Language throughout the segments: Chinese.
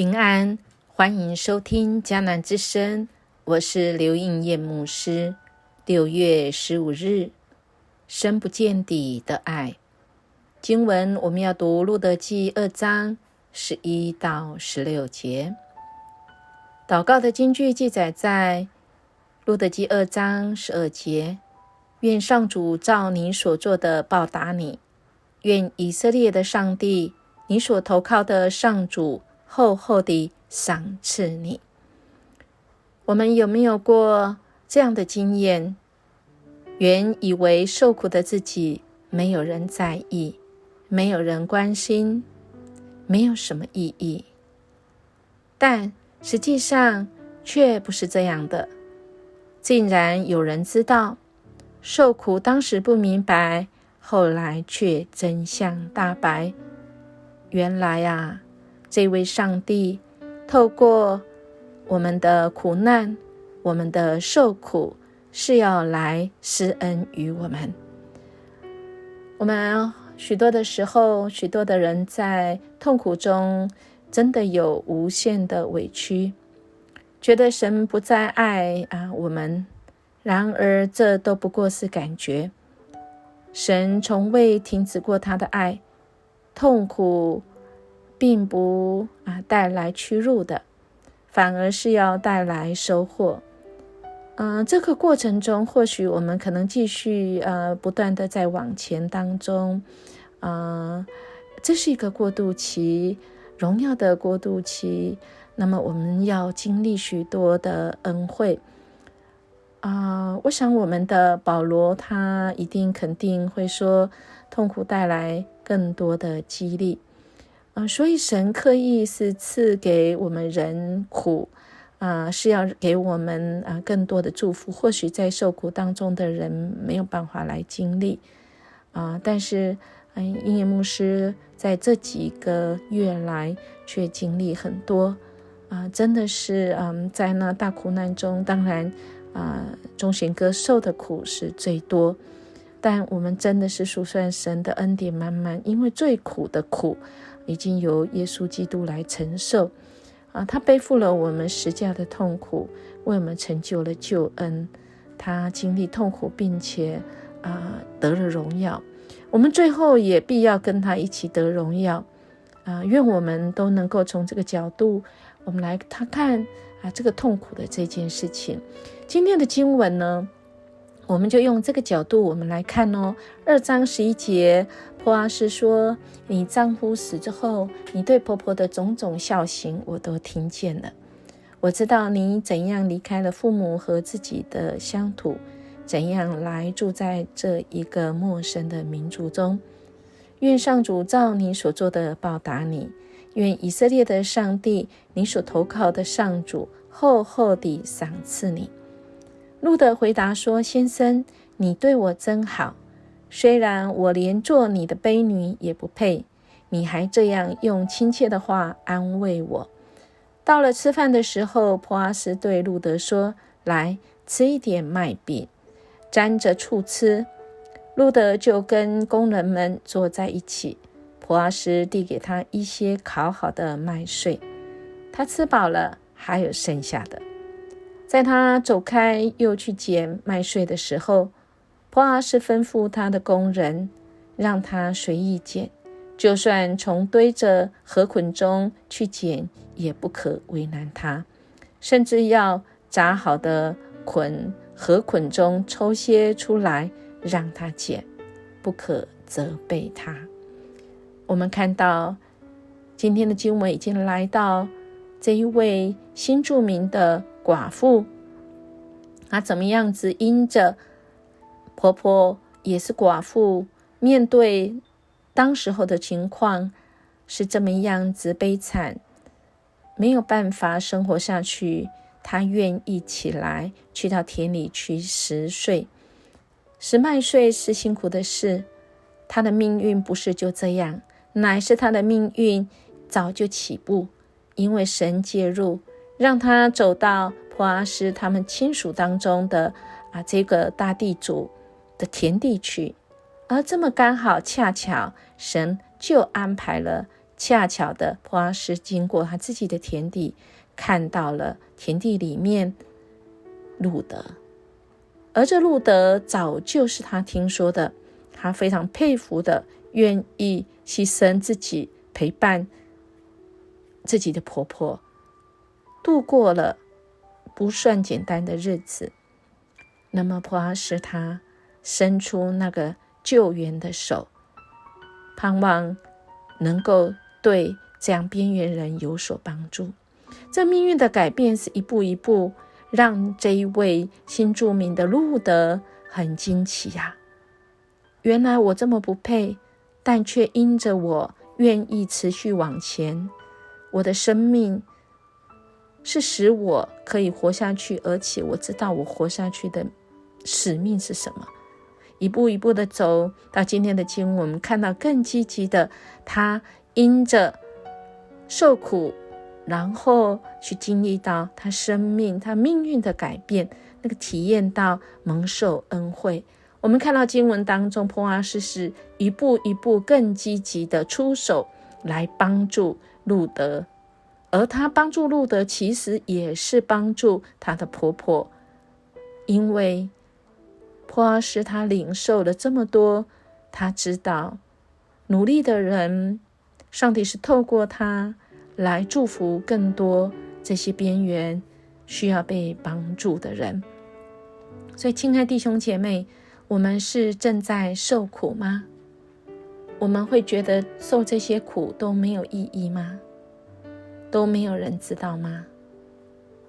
平安，欢迎收听迦南之声，我是刘应艳牧师。6月15日，深不见底的爱。经文我们要读路得记2章11到16节。祷告的金句记载在路得记2章12节，愿上主照你所做的报答你，愿以色列的上帝，你所投靠的上主厚厚地赏赐你。我们有没有过这样的经验？原以为受苦的自己没有人在意，没有人关心，没有什么意义，但实际上却不是这样的。竟然有人知道，受苦当时不明白，后来却真相大白。原来啊，这位上帝透过我们的苦难，我们的受苦，是要来施恩于我们。我们许多的时候，许多的人在痛苦中真的有无限的委屈，觉得神不再爱我们，然而这都不过是感觉。神从未停止过他的爱，痛苦并不带来屈辱的，反而是要带来收获。这个过程中，或许我们可能继续不断的在往前当中，这是一个过渡期，荣耀的过渡期。那么我们要经历许多的恩惠。我想我们的保罗他一定肯定会说，痛苦带来更多的激励。所以神刻意是赐给我们人苦，是要给我们更多的祝福。或许在受苦当中的人没有办法来经历，但是应艳牧师在这几个月来却经历很多，真的是在那大苦难中，当然中选哥受的苦是最多，但我们真的是数算神的恩典满满，因为最苦的苦已经由耶稣基督来承受，他背负了我们十架的痛苦，为我们成就了救恩。他经历痛苦，并且得了荣耀，我们最后也必要跟他一起得荣耀。愿我们都能够从这个角度，我们来看这个痛苦的这件事情。今天的经文呢，我们就用这个角度我们来看2章11节，波阿斯说，你丈夫死之后，你对婆婆的种种孝行我都听见了。我知道你怎样离开了父母和自己的乡土，怎样来住在这一个陌生的民族中。愿上主照你所做的报答你，愿以色列的上帝，你所投靠的上主厚厚地赏赐你。路得回答说，先生，你对我真好，虽然我连做你的婢女也不配，你还这样用亲切的话安慰我。到了吃饭的时候，波阿斯对路得说，来，吃一点麦饼，沾着醋吃。路得就跟工人们坐在一起，波阿斯递给他一些烤好的麦穗，他吃饱了，还有剩下的。在他走开又去捡麦穗的时候，波阿斯吩咐他的工人，让他随意捡，就算从堆着禾捆中去捡，也不可为难他，甚至要扎好的禾捆中抽些出来让他捡，不可责备他。我们看到今天的经文已经来到这一位新住民的寡妇，她怎么样子因着婆婆也是寡妇，面对当时候的情况是这么样子悲惨，没有办法生活下去，她愿意起来去到田里去拾穗。拾麦穗是辛苦的事，她的命运不是就这样，乃是她的命运早就起步，因为神介入，让她走到波阿斯他们亲属当中的这个大地主的田地去，而这么刚好恰巧神就安排了恰巧的波阿斯经过他自己的田地，看到了田地里面路得，而这路得早就是他听说的，他非常佩服的，愿意牺牲自己陪伴自己的婆婆，度过了不算简单的日子。那么波阿斯他伸出那个救援的手，盼望能够对这样边缘人有所帮助。这命运的改变是一步一步，让这一位新住民的路得很惊奇呀。原来我这么不配，但却因着我愿意持续往前，我的生命是使我可以活下去，而且我知道我活下去的使命是什么。一步一步的走到今天的经文，我们看到更积极的，他因着受苦，然后去经历到他生命他命运的改变，那个体验到蒙受恩惠。我们看到经文当中，波阿斯是一步一步更积极的出手来帮助路得，而他帮助路得其实也是帮助他的婆婆，因为波阿斯他领受了这么多，他知道努力的人，上帝是透过他来祝福更多这些边缘需要被帮助的人。所以亲爱弟兄姐妹，我们是正在受苦吗？我们会觉得受这些苦都没有意义吗？都没有人知道吗？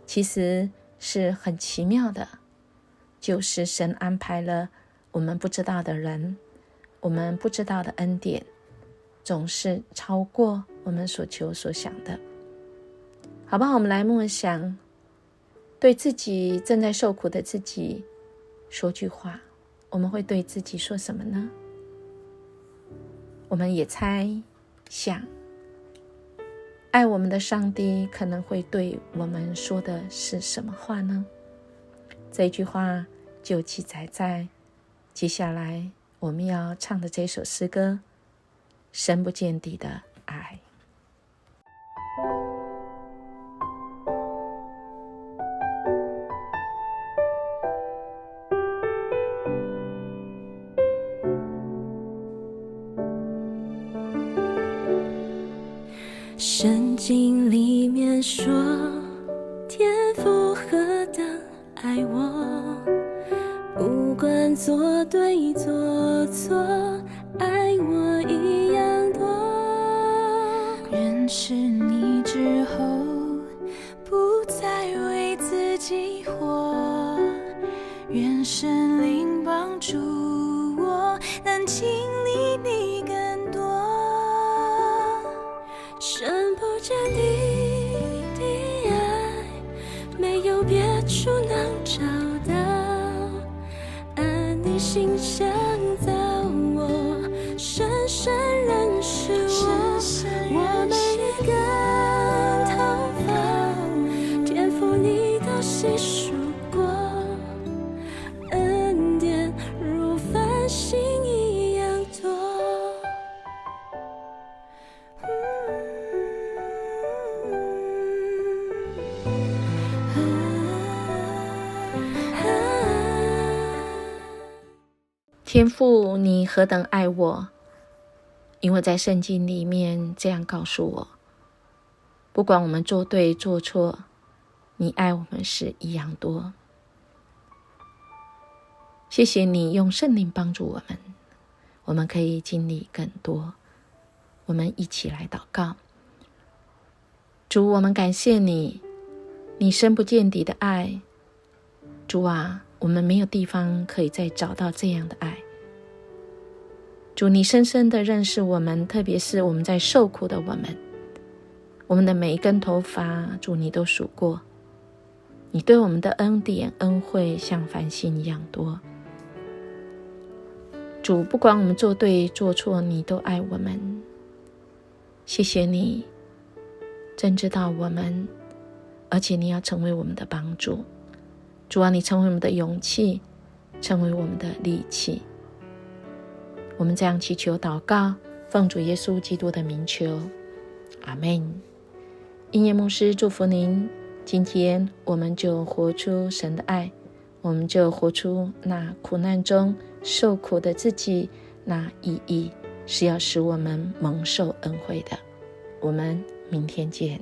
其实是很奇妙的，就是神安排了我们不知道的人，我们不知道的恩典，总是超过我们所求所想的。好吧，我们来默想，对自己正在受苦的自己说句话，我们会对自己说什么呢？我们也猜想，爱我们的上帝可能会对我们说的是什么话呢？这一句话就记载在接下来我们要唱的这首诗歌，深不见底的爱。圣经里面说，天父何等爱我，不管做对做错，爱我一样多。认识你之后，不再为自己活，愿神灵帮助我，能经历你更多。深不见底的爱，没有别处能找到，按你心想造我，深深认识我，我每一根头发，天父你都细数过，恩典如繁星一样多。天父，你何等爱我，因为在圣经里面这样告诉我，不管我们做对做错，你爱我们是一样多。谢谢你用圣灵帮助我们，我们可以经历更多。我们一起来祷告。主，我们感谢你，你深不见底的爱。主啊，我们没有地方可以再找到这样的爱。主，你深深的认识我们，特别是我们在受苦的我们的每一根头发，主你都数过。你对我们的恩典恩惠像繁星一样多。主，不管我们做对做错，你都爱我们。谢谢你真知道我们，而且你要成为我们的帮助。主啊，你成为我们的勇气，成为我们的力气。我们这样祈求祷告，奉主耶稣基督的名求，阿们。音乐牧师祝福您，今天我们就活出神的爱，我们就活出那苦难中受苦的自己，那意义是要使我们蒙受恩惠的。我们明天见。